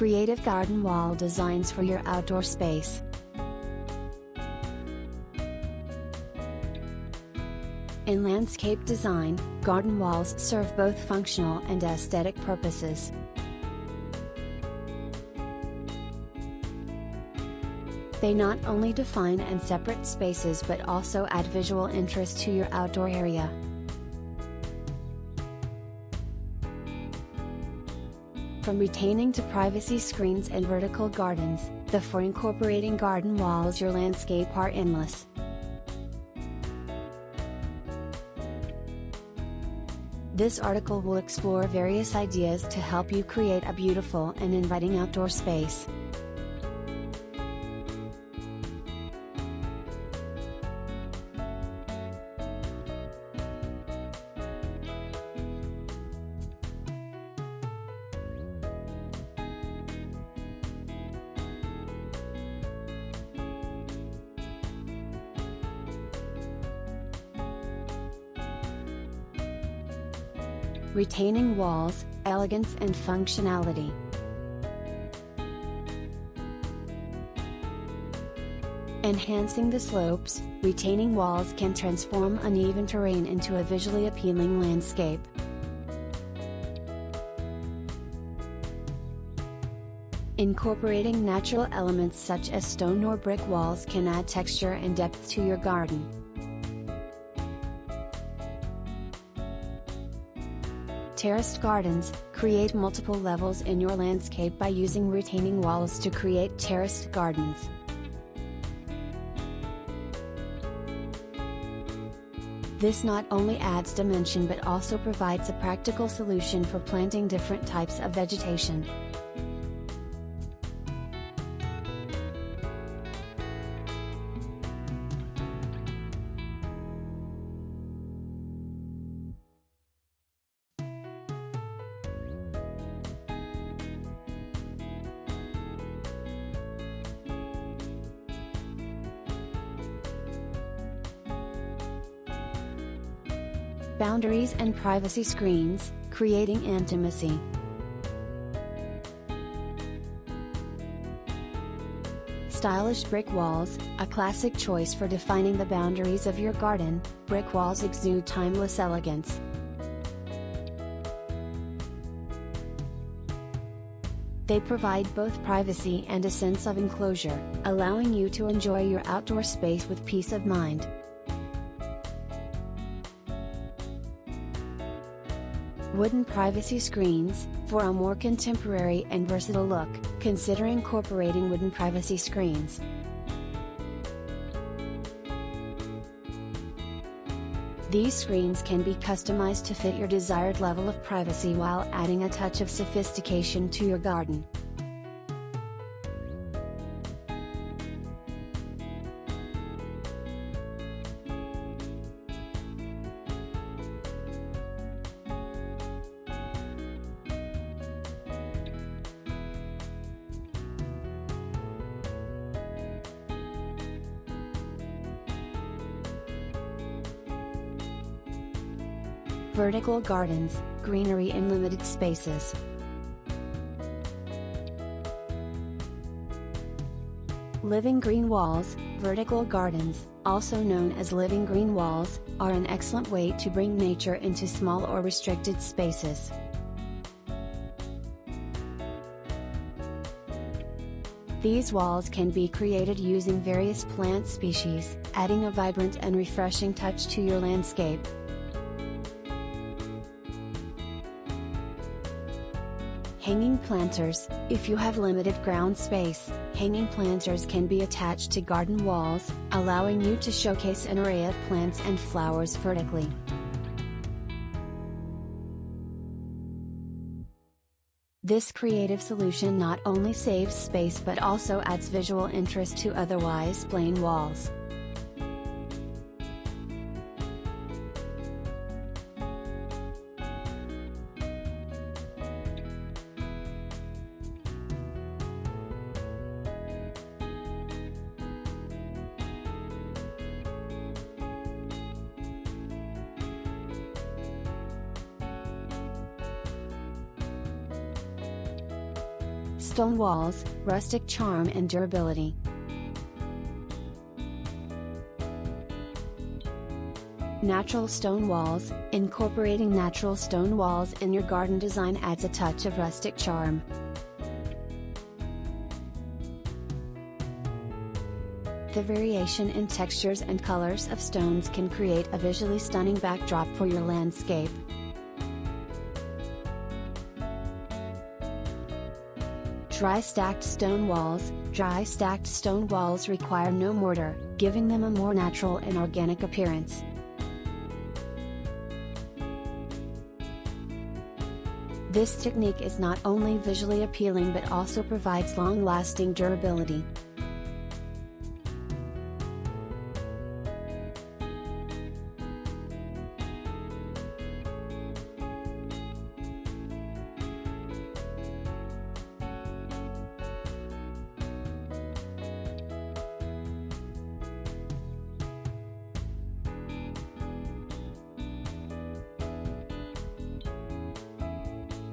creative garden wall designs for your outdoor space. In landscape design, garden walls serve both functional and aesthetic purposes. They not only define and separate spaces but also add visual interest to your outdoor area. From retaining to privacy screens and vertical gardens, for incorporating garden walls your landscape are endless. This article will explore various ideas to help you create a beautiful and inviting outdoor space. Retaining walls, elegance and functionality. Enhancing the slopes, retaining walls can transform uneven terrain into a visually appealing landscape. Incorporating natural elements such as stone or brick walls can add texture and depth to your garden. Terraced gardens, create multiple levels in your landscape by using retaining walls to create terraced gardens. This not only adds dimension but also provides a practical solution for planting different types of vegetation. Boundaries and privacy screens, creating intimacy. Stylish brick walls, a classic choice for defining the boundaries of your garden. Brick walls exude timeless elegance. They provide both privacy and a sense of enclosure, allowing you to enjoy your outdoor space with peace of mind. Wooden privacy screens, for a more contemporary and versatile look, consider incorporating wooden privacy screens. These screens can be customized to fit your desired level of privacy while adding a touch of sophistication to your garden. Vertical gardens, greenery in limited spaces. Living green walls, vertical gardens, also known as living green walls, are an excellent way to bring nature into small or restricted spaces. These walls can be created using various plant species, adding a vibrant and refreshing touch to your landscape. Hanging planters, if you have limited ground space, hanging planters can be attached to garden walls, allowing you to showcase an array of plants and flowers vertically. This creative solution not only saves space but also adds visual interest to otherwise plain walls. stone walls, rustic charm and durability. Natural stone walls. Incorporating natural stone walls in your garden design adds a touch of rustic charm. The variation in textures and colors of stones can create a visually stunning backdrop for your landscape. Dry stacked stone walls. Dry stacked stone walls require no mortar, giving them a more natural and organic appearance. This technique is not only visually appealing but also provides long-lasting durability.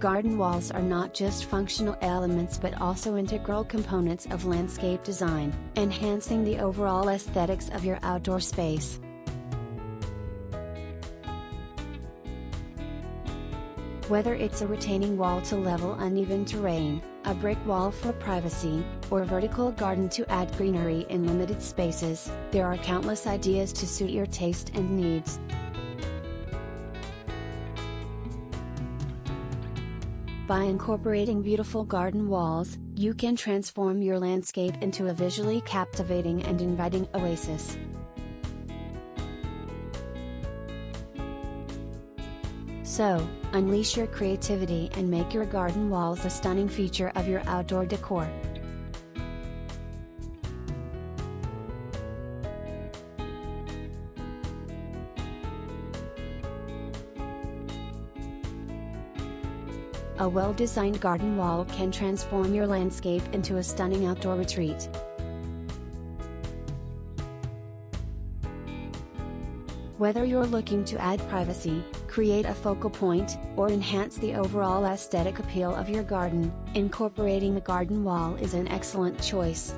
Garden walls are not just functional elements but also integral components of landscape design, enhancing the overall aesthetics of your outdoor space. Whether it's a retaining wall to level uneven terrain, a brick wall for privacy, or a vertical garden to add greenery in limited spaces, there are countless ideas to suit your taste and needs. By incorporating beautiful garden walls, you can transform your landscape into a visually captivating and inviting oasis. So, unleash your creativity and make your garden walls a stunning feature of your outdoor decor. A well-designed garden wall can transform your landscape into a stunning outdoor retreat. Whether you're looking to add privacy, create a focal point, or enhance the overall aesthetic appeal of your garden, incorporating a garden wall is an excellent choice.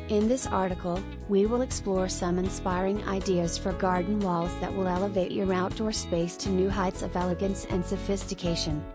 In this article, we will explore some inspiring ideas for garden walls that will elevate your outdoor space to new heights of elegance and sophistication.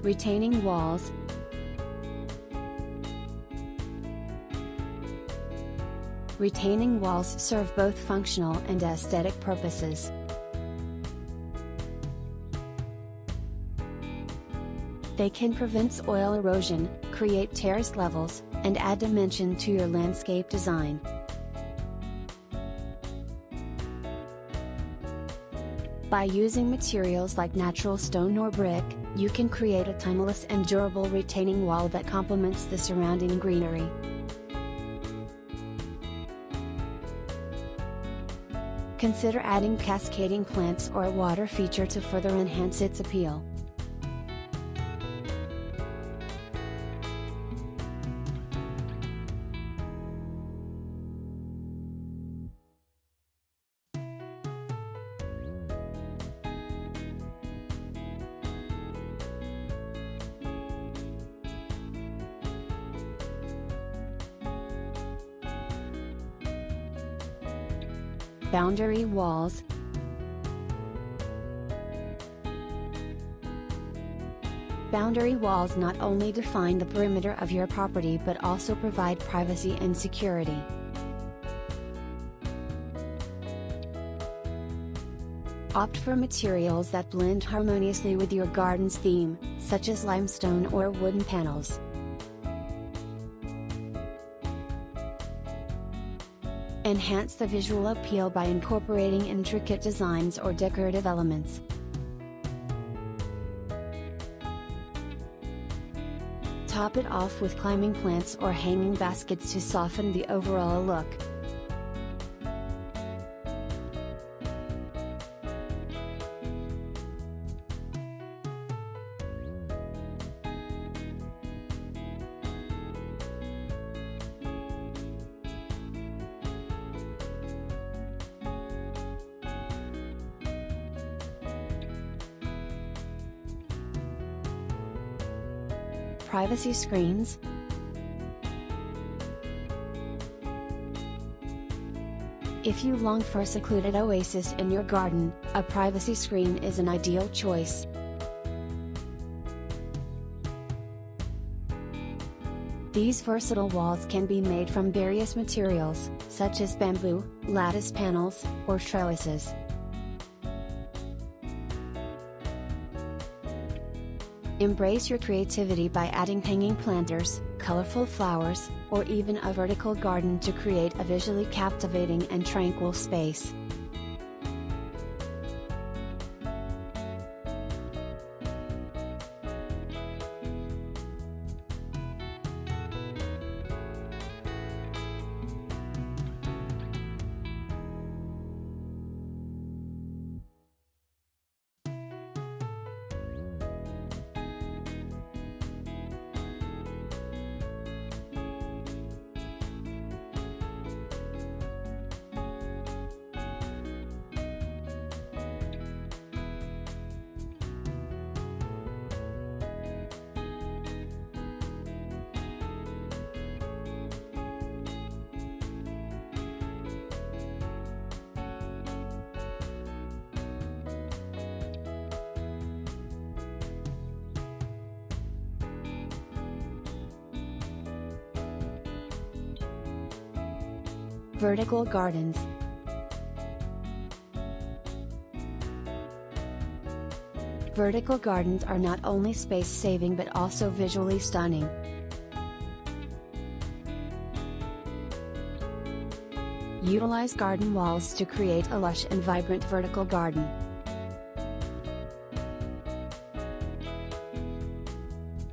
Retaining walls. Retaining walls serve both functional and aesthetic purposes. They can prevent soil erosion, create terrace levels, and add dimension to your landscape design. By using materials like natural stone or brick, you can create a timeless and durable retaining wall that complements the surrounding greenery. Consider adding cascading plants or a water feature to further enhance its appeal. Boundary walls. Boundary walls not only define the perimeter of your property but also provide privacy and security. Opt for materials that blend harmoniously with your garden's theme, such as limestone or wooden panels. Enhance the visual appeal by incorporating intricate designs or decorative elements. Top it off with climbing plants or hanging baskets to soften the overall look. Privacy screens. If you long for a secluded oasis in your garden, a privacy screen is an ideal choice. These versatile walls can be made from various materials, such as bamboo, lattice panels, or trellises. Embrace your creativity by adding hanging planters, colorful flowers, or even a vertical garden to create a visually captivating and tranquil space. Vertical gardens. Vertical gardens are not only space-saving but also visually stunning. Utilize garden walls to create a lush and vibrant vertical garden.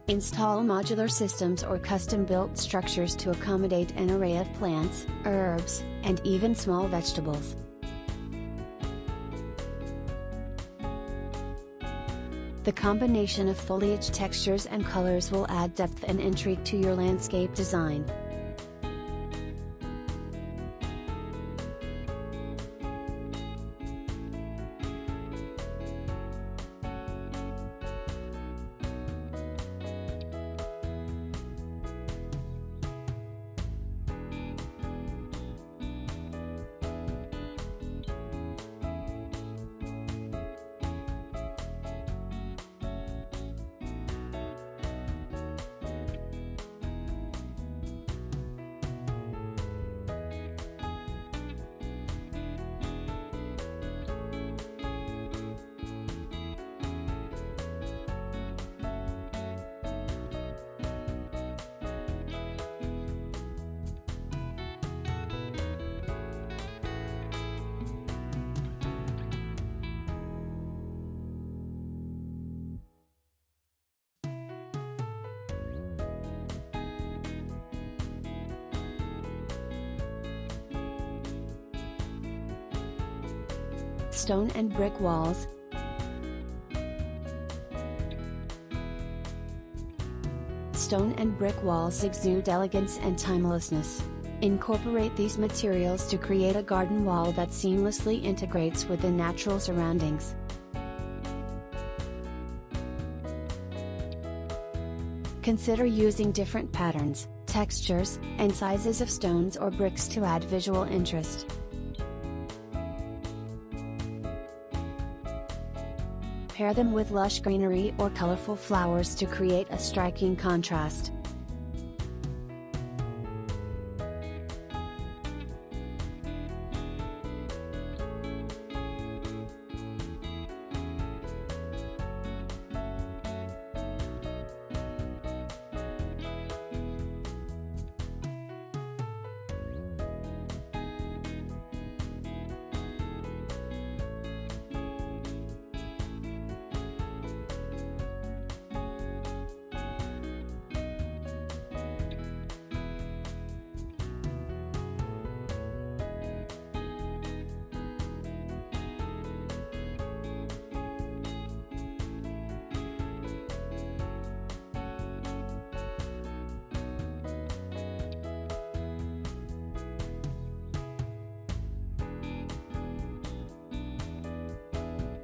Install modular systems or custom-built structures to accommodate an array of plants, herbs, and even small vegetables. The combination of foliage textures and colors will add depth and intrigue to your landscape design. Stone and brick walls. Stone and brick walls exude elegance and timelessness. Incorporate these materials to create a garden wall that seamlessly integrates with the natural surroundings. Consider using different patterns, textures, and sizes of stones or bricks to add visual interest. Pair them with lush greenery or colorful flowers to create a striking contrast.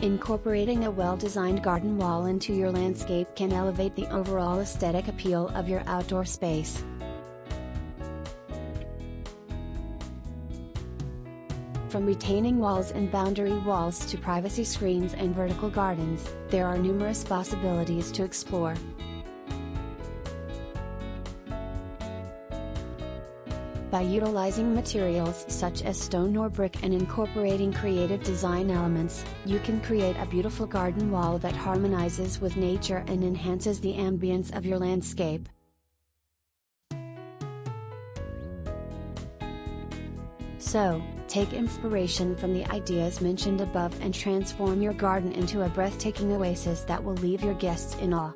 Incorporating a well-designed garden wall into your landscape can elevate the overall aesthetic appeal of your outdoor space. From retaining walls and boundary walls to privacy screens and vertical gardens, there are numerous possibilities to explore. By utilizing materials such as stone or brick and incorporating creative design elements, you can create a beautiful garden wall that harmonizes with nature and enhances the ambience of your landscape. So, take inspiration from the ideas mentioned above and transform your garden into a breathtaking oasis that will leave your guests in awe.